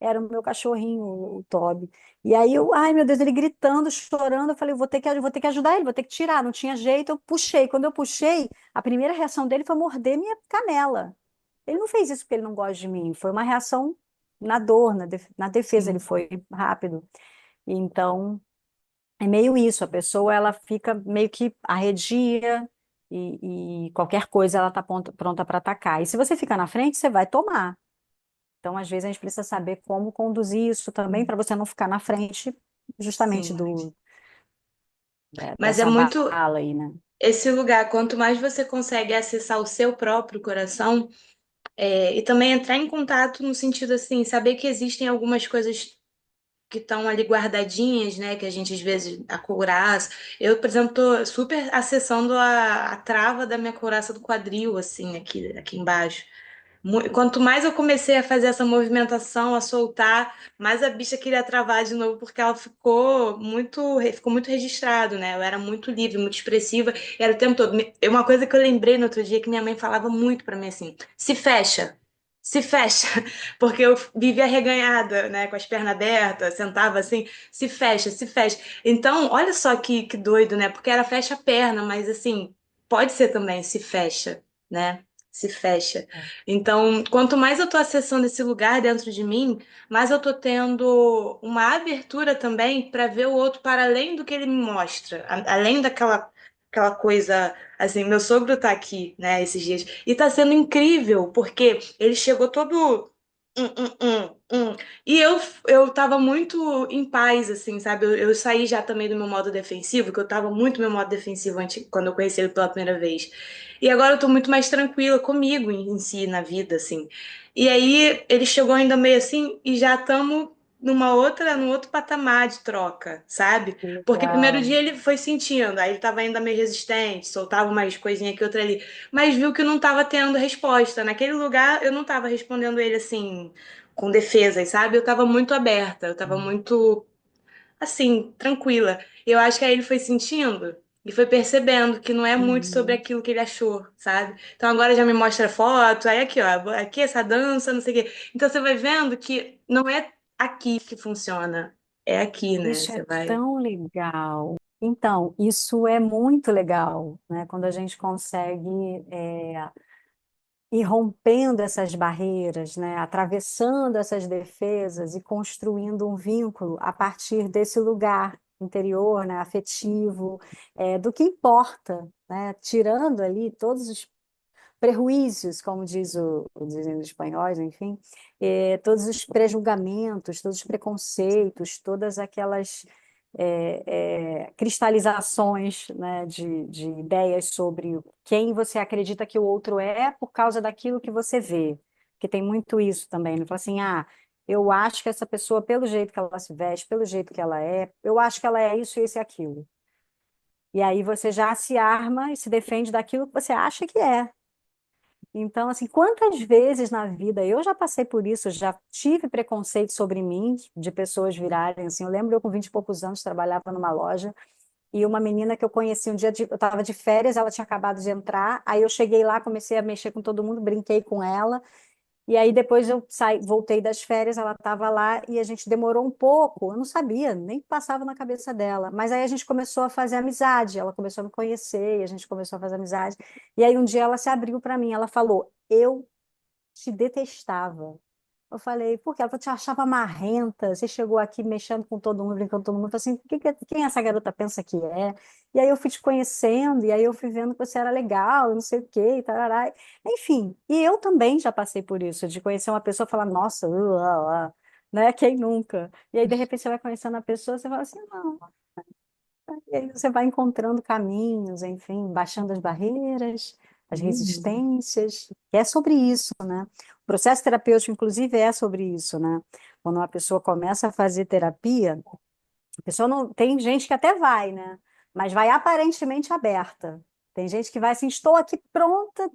era o meu cachorrinho, o Toby. E aí eu, ai meu Deus, ele gritando, chorando, eu falei, vou ter que ajudar ele, vou ter que tirar, não tinha jeito, eu puxei. Quando eu puxei, a primeira reação dele foi morder minha canela. Ele não fez isso porque ele não gosta de mim, foi uma reação na dor, na defesa, ele Sim. foi rápido. Então, é meio isso, a pessoa ela fica meio que arredia e qualquer coisa ela está pronta para atacar. E se você ficar na frente, você vai tomar. Então, às vezes, a gente precisa saber como conduzir isso também para você não ficar na frente justamente Sim. Mas é dessa muito bala aí, né? esse lugar, quanto mais você consegue acessar o seu próprio coração, e também entrar em contato no sentido assim, saber que existem algumas coisas que estão ali guardadinhas, né? Que a gente às vezes a couraça. Eu, por exemplo, tô super acessando a trava da minha couraça do quadril, assim, aqui embaixo. Quanto mais eu comecei a fazer essa movimentação, a soltar, mais a bicha queria travar de novo, porque ela ficou muito registrado, né? Eu era muito livre, muito expressiva, e era o tempo todo. Uma coisa que eu lembrei no outro dia que minha mãe falava muito pra mim assim: se fecha, porque eu vivia arreganhada, né? Com as pernas abertas, sentava assim, se fecha, se fecha. Então, olha só que doido, né? Porque era fecha a perna, mas assim. pode ser também, se fecha, né? Se fecha. Então, quanto mais eu tô acessando esse lugar dentro de mim, mais eu tô tendo uma abertura também para ver o outro para além do que ele me mostra, além aquela coisa, assim, meu sogro tá aqui, né, esses dias, e tá sendo incrível, porque ele chegou todo hum, e eu tava muito em paz, assim, sabe? Eu saí já também do meu modo defensivo, que eu tava muito no meu modo defensivo antes, quando eu conheci ele pela primeira vez. E agora eu tô muito mais tranquila comigo em si, na vida, assim. E aí ele chegou ainda meio assim e já estamos num outro patamar de troca, sabe? Porque primeiro Legal. dia ele foi sentindo, aí ele tava ainda meio resistente, soltava umas coisinhas aqui, outra ali, mas viu que não tava tendo resposta. Naquele lugar eu não tava respondendo ele assim com defesas, sabe? Eu tava muito aberta, eu tava muito, assim, tranquila. E eu acho que aí ele foi sentindo e foi percebendo que não é muito sobre Uhum. aquilo que ele achou, sabe? Então agora já me mostra foto, aí aqui, ó, aqui essa dança, não sei o quê. Então você vai vendo que não é aqui que funciona, é aqui, né? Isso Você é vai. tão legal. Então, isso é muito legal, né? Quando a gente consegue ir rompendo essas barreiras, né? Atravessando essas defesas e construindo um vínculo a partir desse lugar interior, né? Afetivo, do que importa, né? Tirando ali todos os prejuízos, como dizem os espanhóis, enfim, todos os prejulgamentos, todos os preconceitos, todas aquelas cristalizações, né, de ideias sobre quem você acredita que o outro é por causa daquilo que você vê. Porque tem muito isso também, não fala assim, eu acho que essa pessoa, pelo jeito que ela se veste, pelo jeito que ela é, eu acho que ela é isso, isso e aquilo. E aí você já se arma e se defende daquilo que você acha que é. Então, assim, quantas vezes na vida eu já passei por isso, já tive preconceito sobre mim, de pessoas virarem assim. Eu lembro eu com 20 e poucos anos trabalhava numa loja e uma menina que eu conheci um dia, eu estava de férias, ela tinha acabado de entrar, aí eu cheguei lá, comecei a mexer com todo mundo, brinquei com ela, e aí depois eu voltei das férias, ela estava lá e a gente demorou um pouco, eu não sabia, nem passava na cabeça dela. Mas aí a gente começou a fazer amizade, ela começou a me conhecer, e a gente começou a fazer amizade. E aí um dia ela se abriu para mim, ela falou: "Eu te detestava". Eu falei: "Por quê?". Ela falou: "Te achava marrenta, você chegou aqui mexendo com todo mundo, brincando com todo mundo". Eu falei assim: quem essa garota pensa que é?". E aí eu fui te conhecendo, e aí eu fui vendo que você era legal, eu não sei o quê, e tarará. Enfim, e eu também já passei por isso, de conhecer uma pessoa e falar: "Nossa, né? Quem nunca?". E aí, de repente, você vai conhecendo a pessoa, você fala assim: "Não". E aí você vai encontrando caminhos, enfim, baixando as barreiras, as Uhum. resistências. E é sobre isso, né? O processo terapêutico, inclusive, é sobre isso, né? Quando uma pessoa começa a fazer terapia, a pessoa não. Tem gente que até vai, né? Mas vai aparentemente aberta. Tem gente que vai assim, estou aqui pronta,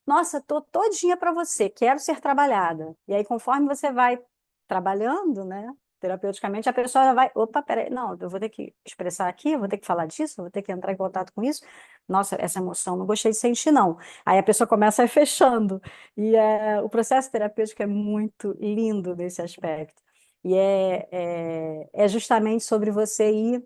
nossa, estou todinha para você, quero ser trabalhada. E aí, conforme você vai trabalhando, né, terapeuticamente, a pessoa já vai, opa, peraí, não, eu vou ter que expressar aqui, eu vou ter que falar disso, eu vou ter que entrar em contato com isso. Nossa, essa emoção não gostei de sentir, não. Aí a pessoa começa a ir fechando. E o processo terapêutico é muito lindo nesse aspecto. E é justamente sobre você ir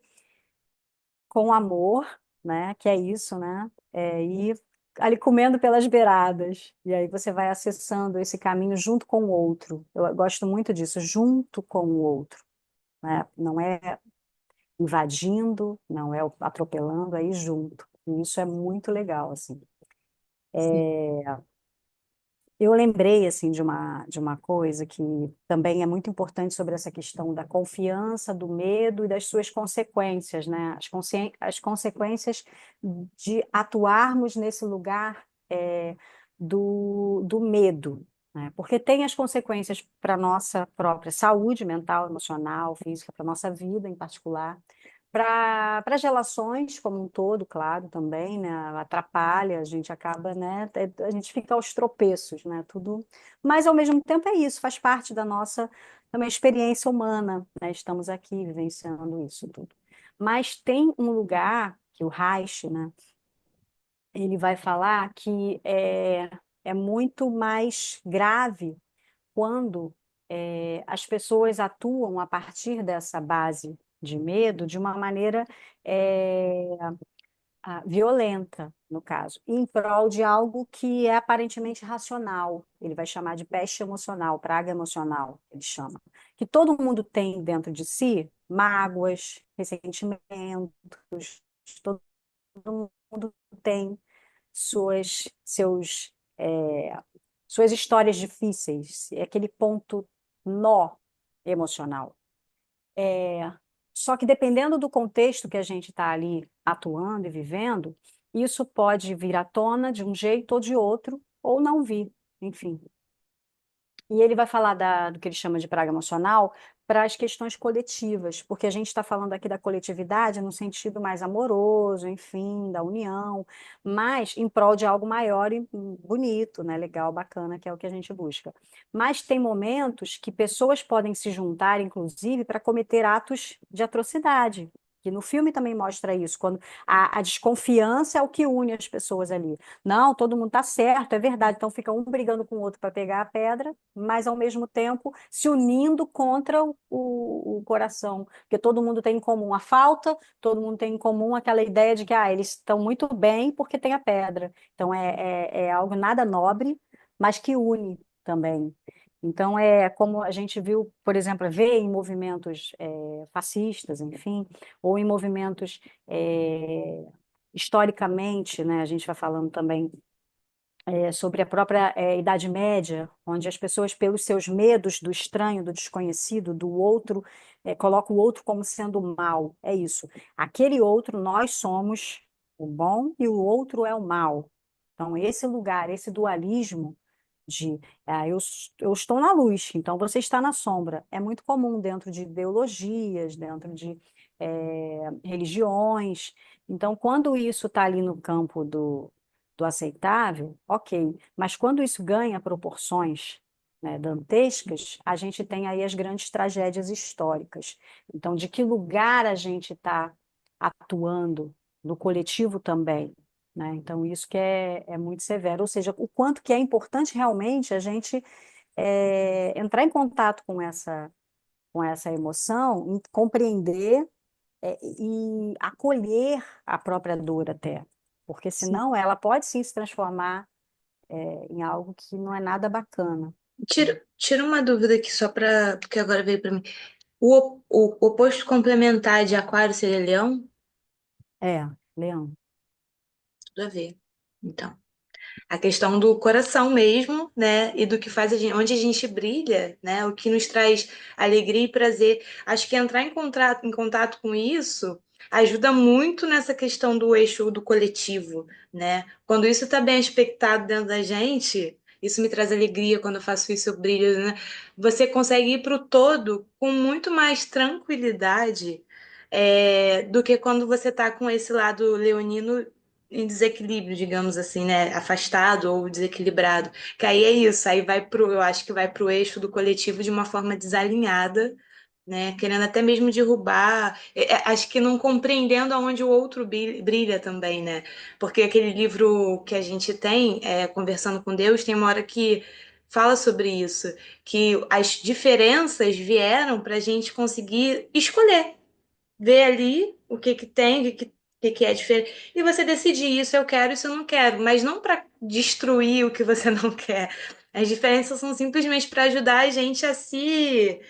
com amor, né? Que é isso, né? Ir ali comendo pelas beiradas. E aí você vai acessando esse caminho junto com o outro. Eu gosto muito disso, junto com o outro, né? Não é invadindo, não é atropelando, aí junto. E isso é muito legal, assim. Sim. Eu lembrei assim de uma coisa que também é muito importante sobre essa questão da confiança, do medo e das suas consequências, né? As consequências de atuarmos nesse lugar do medo, né? Porque tem as consequências para a nossa própria saúde mental, emocional, física, para a nossa vida em particular, para as relações como um todo, claro, também, né? Atrapalha, a gente acaba, né? A gente fica aos tropeços, né? Tudo, mas ao mesmo tempo é isso, faz parte da nossa também experiência humana, né? Estamos aqui vivenciando isso tudo. Mas tem um lugar que o Reich, né? Ele vai falar que é muito mais grave quando as pessoas atuam a partir dessa base de medo de uma maneira é, violenta, no caso, em prol de algo que é aparentemente racional. Ele vai chamar de peste emocional, praga emocional, ele chama. Que todo mundo tem dentro de si mágoas, ressentimentos, todo mundo tem seus, suas histórias difíceis, é aquele ponto nó emocional. Só que dependendo do contexto que a gente está ali atuando e vivendo, isso pode vir à tona de um jeito ou de outro, ou não vir, enfim. E ele vai falar do que ele chama de praga emocional para as questões coletivas, porque a gente está falando aqui da coletividade no sentido mais amoroso, enfim, da união, mas em prol de algo maior e bonito, né? Legal, bacana, que é o que a gente busca. Mas tem momentos que pessoas podem se juntar, inclusive, para cometer atos de atrocidade. Que no filme também mostra isso, quando a desconfiança é o que une as pessoas ali. Não, todo mundo está certo, é verdade. Então fica um brigando com o outro para pegar a pedra, mas ao mesmo tempo se unindo contra o coração, porque todo mundo tem em comum a falta, todo mundo tem em comum aquela ideia de que eles estão muito bem porque tem a pedra. Então é algo nada nobre, mas que une também. Então é como a gente viu, por exemplo, vê em movimentos fascistas, enfim, ou em movimentos historicamente, né, a gente vai falando também sobre a própria Idade Média, onde as pessoas, pelos seus medos do estranho, do desconhecido, do outro, colocam o outro como sendo mal. É isso. Aquele outro, nós somos o bom e o outro é o mal. Então, esse lugar, esse dualismo de eu estou na luz, então você está na sombra, é muito comum dentro de ideologias, dentro de religiões. Então, quando isso está ali no campo do aceitável, ok. Mas quando isso ganha proporções, né, dantescas, a gente tem aí as grandes tragédias históricas. Então, de que lugar a gente está atuando no coletivo também, né? Então, isso que é muito severo. Ou seja, o quanto que é importante realmente a gente entrar em contato com essa emoção, compreender e acolher a própria dor até, porque Sim. senão ela pode sim se transformar em algo que não é nada bacana. Tira uma dúvida aqui só para, porque agora veio para mim. O oposto complementar de aquário seria leão? Leão. Tudo a ver. Então, a questão do coração mesmo, né? E do que faz a gente, onde a gente brilha, né? O que nos traz alegria e prazer. Acho que entrar em contato com isso ajuda muito nessa questão do eixo do coletivo, né? Quando isso está bem aspectado dentro da gente, isso me traz alegria quando eu faço isso, eu brilho, né? Você consegue ir para o todo com muito mais tranquilidade, do que quando você está com esse lado leonino em desequilíbrio, digamos assim, né? Afastado ou desequilibrado. Que aí é isso, aí eu acho que vai pro eixo do coletivo de uma forma desalinhada, né? Querendo até mesmo derrubar, acho que não compreendendo aonde o outro brilha também, né? Porque aquele livro que a gente tem, Conversando com Deus, tem uma hora que fala sobre isso, que as diferenças vieram para a gente conseguir escolher, ver ali o que que tem, o que que é diferente, e você decidir isso eu quero, isso eu não quero, mas não para destruir o que você não quer. As diferenças são simplesmente para ajudar a gente a se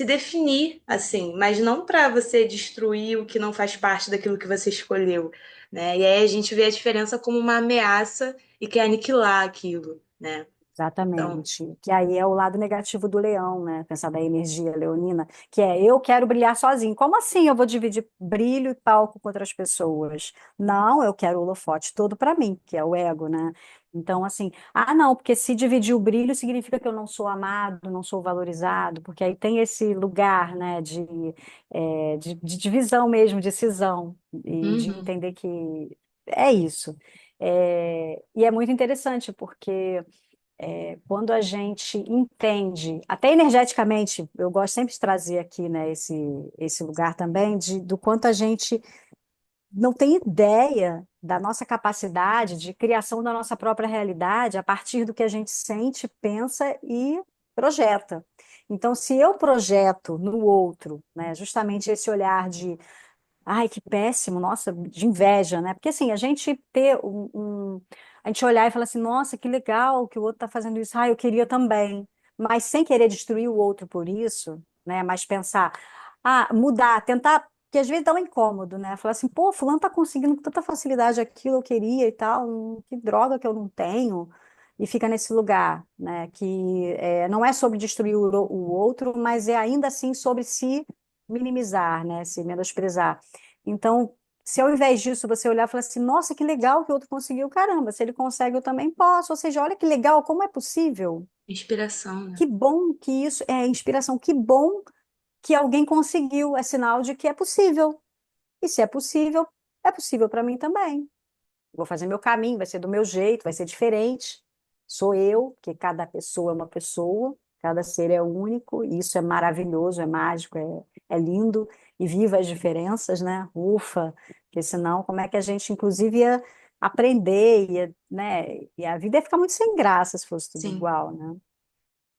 definir assim, mas não para você destruir o que não faz parte daquilo que você escolheu, né? E aí a gente vê a diferença como uma ameaça e quer aniquilar aquilo, né? Então, Exatamente. Que aí é o lado negativo do leão, né? Pensar da energia leonina, que é eu quero brilhar sozinho. Como assim eu vou dividir brilho e palco com outras pessoas? Não, eu quero o holofote todo para mim, que é o ego, né? Então, assim, não, porque se dividir o brilho significa que eu não sou amado, não sou valorizado, porque aí tem esse lugar, né, de divisão mesmo, de cisão, e de uhum. entender que é isso. E é muito interessante, porque quando a gente entende, até energeticamente, eu gosto sempre de trazer aqui, né, esse lugar também, do quanto a gente não tem ideia da nossa capacidade de criação da nossa própria realidade a partir do que a gente sente, pensa e projeta. Então, se eu projeto no outro, né, justamente esse olhar de Ai, que péssimo, nossa, de inveja, né? Porque assim, a gente ter a gente olhar e falar assim, nossa, que legal que o outro está fazendo isso, eu queria também, mas sem querer destruir o outro por isso, né? Mas pensar, mudar, tentar, porque às vezes dá um incômodo, né? Falar assim, pô, fulano tá conseguindo com tanta facilidade aquilo, eu queria e tal, que droga que eu não tenho. E fica nesse lugar, né? Que não é sobre destruir o outro, mas é ainda assim sobre se minimizar, né? Se menosprezar. Então, se ao invés disso você olhar e falar assim, nossa, que legal que o outro conseguiu, caramba, se ele consegue, eu também posso. Ou seja, olha que legal, como é possível? Inspiração, né? Que bom que isso é inspiração, que bom que alguém conseguiu, é sinal de que é possível. E se é possível para mim também. Vou fazer meu caminho, vai ser do meu jeito, vai ser diferente. Sou eu, porque cada pessoa é uma pessoa, cada ser é único, e isso é maravilhoso, é mágico, é lindo, e viva as diferenças, né? Ufa, porque senão, como é que a gente, inclusive, ia aprender, né? E a vida ia ficar muito sem graça se fosse tudo Sim, igual, né?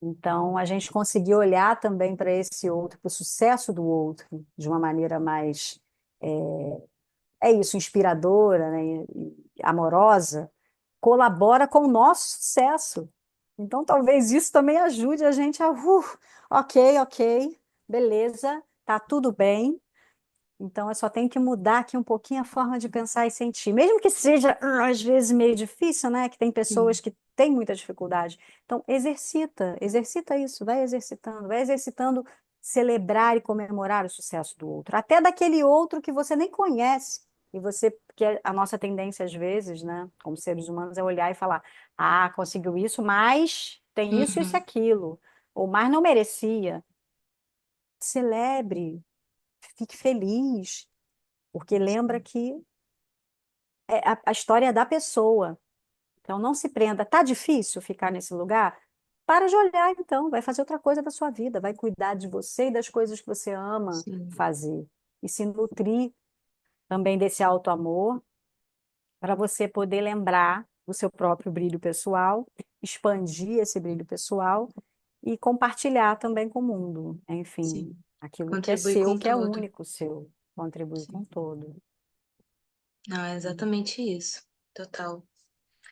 Então, a gente conseguir olhar também para esse outro, para o sucesso do outro, de uma maneira mais inspiradora, né, e amorosa, colabora com o nosso sucesso. Então, talvez isso também ajude a gente ok, ok, beleza, tá tudo bem. Então, eu só tenho que mudar aqui um pouquinho a forma de pensar e sentir. Mesmo que seja, às vezes, meio difícil, né? Que tem pessoas sim, que têm muita dificuldade. Então, exercita isso, vai exercitando celebrar e comemorar o sucesso do outro. Até daquele outro que você nem conhece. E você, porque a nossa tendência, às vezes, né, como seres humanos, é olhar e falar: conseguiu isso, mas tem isso e uhum, aquilo. Ou mais não merecia. Celebre, fique feliz porque lembra sim, que a história é da pessoa. Então, não se prenda. Tá difícil ficar nesse lugar? Para de olhar, então. Vai fazer outra coisa da sua vida. Vai cuidar de você e das coisas que você ama sim, fazer. E se nutrir também desse auto-amor, para você poder lembrar o seu próprio brilho pessoal, expandir esse brilho pessoal e compartilhar também com o mundo. Enfim, sim. aquilo que é Contribui seu, com que é todo. único seu. Contribui com Sim. todo. Não, é exatamente isso. Total.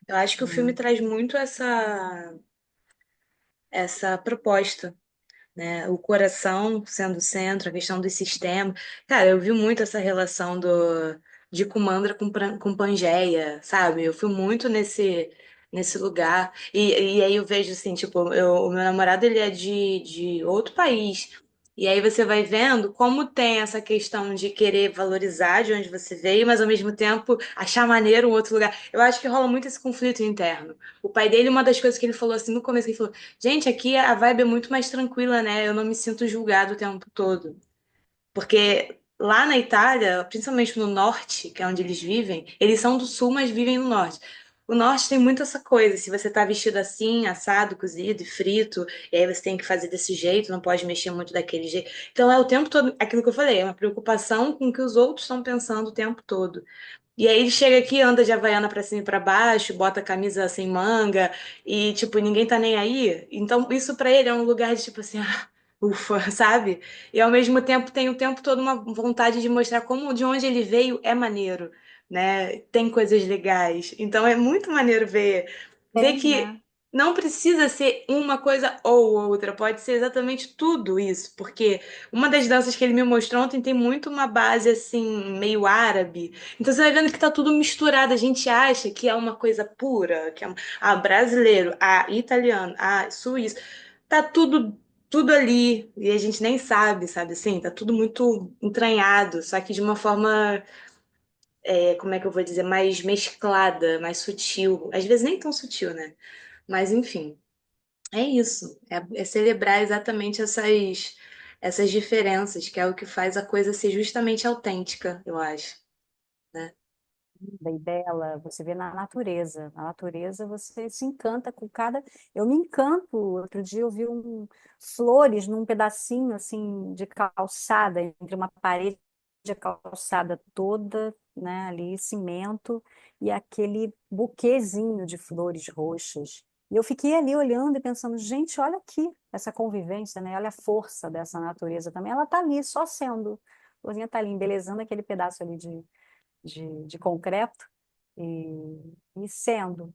Eu acho que o filme Hum. traz muito essa proposta, né? O coração sendo o centro, a questão do sistema. Cara, eu vi muito essa relação de Kumandra com Pangeia, sabe? Eu fui muito nesse lugar. E aí eu vejo assim, tipo, o meu namorado ele é de outro país. E aí você vai vendo como tem essa questão de querer valorizar de onde você veio, mas ao mesmo tempo achar maneiro um outro lugar. Eu acho que rola muito esse conflito interno. O pai dele, uma das coisas que ele falou assim no começo, ele falou: Gente, aqui a vibe é muito mais tranquila, né? Eu não me sinto julgado o tempo todo. Porque lá na Itália, principalmente no norte, que é onde eles vivem, eles são do sul, mas vivem no norte. O norte tem muito essa coisa, se você tá vestido assim, assado, cozido e frito, e aí você tem que fazer desse jeito, não pode mexer muito daquele jeito. Então é o tempo todo, aquilo que eu falei, é uma preocupação com o que os outros estão pensando o tempo todo. E aí ele chega aqui, anda de Havaiana pra cima e pra baixo, bota a camisa sem manga e, tipo, ninguém tá nem aí. Então, isso pra ele é um lugar de, tipo assim, ufa, sabe? E ao mesmo tempo tem o tempo todo uma vontade de mostrar como de onde ele veio é maneiro, né? Tem coisas legais. Então é muito maneiro ver Tem, né? que não precisa ser uma coisa ou outra, pode ser exatamente tudo isso, porque uma das danças que ele me mostrou ontem tem muito uma base assim, meio árabe. Então você vai vendo que tá tudo misturado. A gente acha que é uma coisa pura, que é brasileiro, italiano, suíço. Tá tudo ali e a gente nem sabe assim? Tá tudo muito entranhado, só que de uma forma, como é que eu vou dizer, mais mesclada, mais sutil. Às vezes nem tão sutil, né? Mas enfim, é isso. É celebrar exatamente essas diferenças, que é o que faz a coisa ser justamente autêntica, eu acho, né? Bem bela, você vê na natureza. Na natureza você se encanta com cada. Eu me encanto. Outro dia eu vi flores num pedacinho assim de calçada, entre uma parede de calçada toda, né, ali, cimento, e aquele buquezinho de flores roxas. E eu fiquei ali olhando e pensando, gente, olha aqui essa convivência, né? Olha a força dessa natureza também. Ela está ali só sendo. florzinha está ali embelezando aquele pedaço ali de concreto e sendo.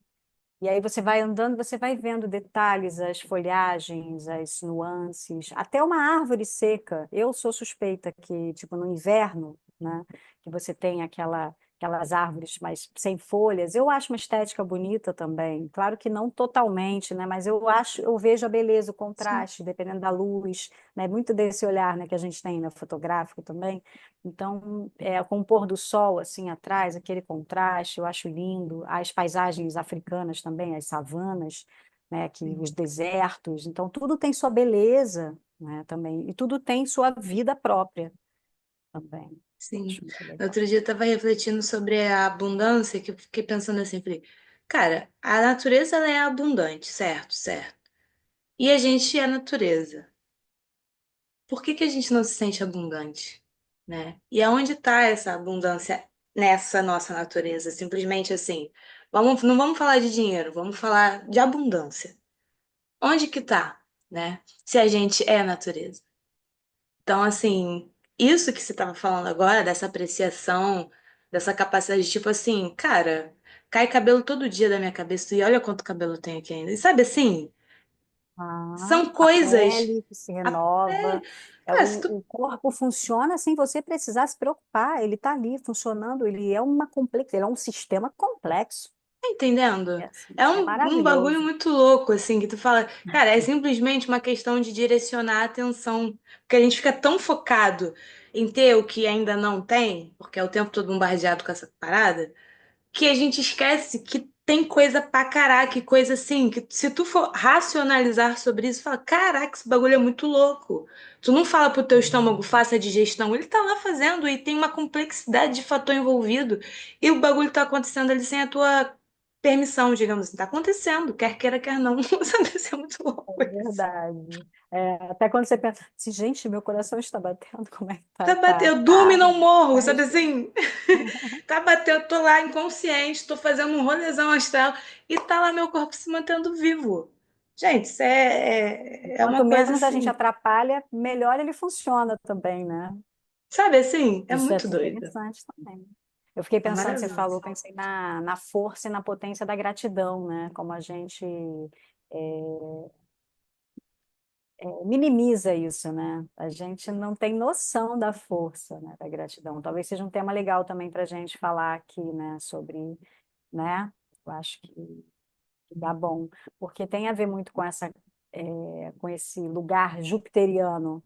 E aí você vai andando, você vai vendo detalhes, as folhagens, as nuances, até uma árvore seca. Eu sou suspeita que, tipo, no inverno, né, que você tem aquelas árvores mais sem folhas, eu acho uma estética bonita também. Claro que não totalmente, né, mas eu acho, eu vejo a beleza, o Sim, contraste, dependendo da luz, né, muito desse olhar, né, que a gente tem no fotográfico também. Então, com o pôr do sol assim atrás, aquele contraste, eu acho lindo. As paisagens africanas também, as savanas, né, que sim. os desertos. Então, tudo tem sua beleza, né, também, e tudo tem sua vida própria também. Sim. Acho muito legal. Outro dia eu estava refletindo sobre a abundância, que eu fiquei pensando assim, falei, cara, a natureza ela é abundante, certo, certo. E a gente é a natureza. Por que que a gente não se sente abundante, né? E aonde está essa abundância nessa nossa natureza? Simplesmente assim, não vamos falar de dinheiro, vamos falar de abundância. Onde que tá, né? Se a gente é a natureza. Então, assim, isso que você estava falando agora, dessa apreciação, dessa capacidade de, tipo assim, cara, cai cabelo todo dia da minha cabeça e olha quanto cabelo eu tenho aqui ainda. E sabe assim, Ah, são a coisas. pele que se A renova, pele. Cara, se tu o corpo funciona sem você precisar se preocupar, ele está ali funcionando, ele é uma ele é um sistema complexo. tá entendendo? É assim, É é um bagulho maravilhoso. muito louco, assim, que tu fala, cara, é simplesmente uma questão de direcionar a atenção. Porque a gente fica tão focado em ter o que ainda não tem, porque é o tempo todo bombardeado com essa parada, que a gente esquece que tem coisa pra caraca, e coisa assim, que se tu for racionalizar sobre isso, fala, caraca, esse bagulho é muito louco. Tu não fala pro teu estômago, faça a digestão, ele tá lá fazendo e tem uma complexidade de fator envolvido, e o bagulho tá acontecendo ali sem a tua permissão, digamos assim, tá acontecendo, quer queira, quer não, sabe? Isso é muito louco É isso. verdade. Até quando você pensa assim, gente, meu coração está batendo, como é que tá? Tá batendo, Tá, eu durmo e tá, não morro, tá sabe respirando. assim? Tá batendo, tô lá inconsciente, tô fazendo um rolezão astral e tá lá meu corpo se mantendo vivo. Gente, isso é Quanto uma coisa menos a gente assim, atrapalha, melhor ele funciona também, né? sabe assim? É Isso é muito doido. interessante também. Eu fiquei É pensando, você maravilhoso. falou, pensei na força e na potência da gratidão, né? Como a gente minimiza isso, né? A gente não tem noção da força, né, da gratidão. Talvez seja um tema legal também para a gente falar aqui, né, sobre, né? Eu acho que dá bom, porque tem a ver muito com com esse lugar jupiteriano,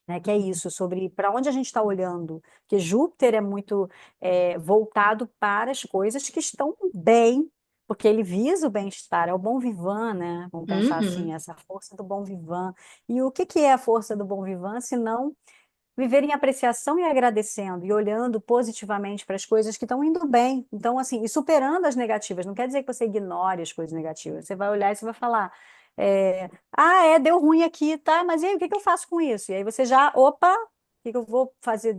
né? Que é isso, sobre para onde a gente está olhando. Porque Júpiter é muito voltado para as coisas que estão bem, porque ele visa o bem-estar, é o bom vivant, né? Vamos pensar assim, Uhum. essa força do bom vivant. E o que que é a força do bom vivant, se não viver em apreciação e agradecendo e olhando positivamente para as coisas que estão indo bem. Então, assim, e superando as negativas. Não quer dizer que você ignore as coisas negativas. Você vai olhar e você vai falar, deu ruim aqui, tá? Mas e aí, o que que eu faço com isso? E aí você já, opa, o que que eu vou fazer?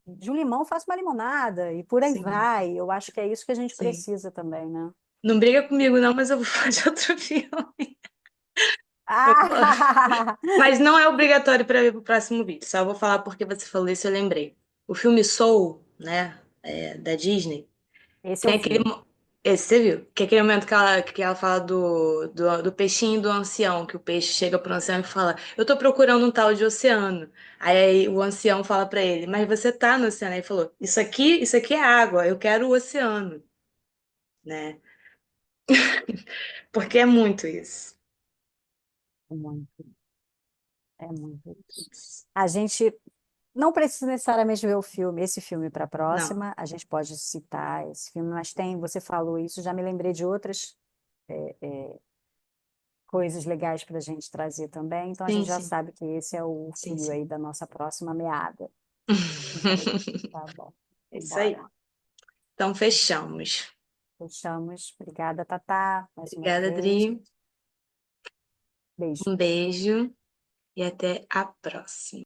De um limão, faço uma limonada e por aí Sim, vai. Eu acho que é isso que a gente sim. precisa também, né? Não briga comigo, não, mas eu vou falar de outro filme. Eu vou- Ah! Mas não é obrigatório para ver pro próximo vídeo. Só vou falar porque você falou isso, eu lembrei. O filme Soul, né, da Disney. Esse eu Tem aquele. vi. Esse você viu? Que é aquele momento que ela fala do peixinho e do ancião, que o peixe chega pro ancião e fala: Eu tô procurando um tal de oceano. Aí o ancião fala pra ele: Mas você tá no oceano. Aí ele falou: isso aqui é água, eu quero o oceano, né? Porque é muito isso. É muito, é muito isso. A gente não precisa necessariamente ver o filme, esse filme para a Não. próxima, a gente pode citar esse filme, mas tem, você falou isso, já me lembrei de outras coisas legais para a gente trazer também, então a Sim, gente já sim. sabe que esse é o Sim, fio aí sim. da nossa próxima meada. Então, tá bom, É isso aí. bora. Então, fechamos. Fechamos. Obrigada, Tatá, mais uma Obrigada, vez. Adri. Beijo. Um beijo e até a próxima.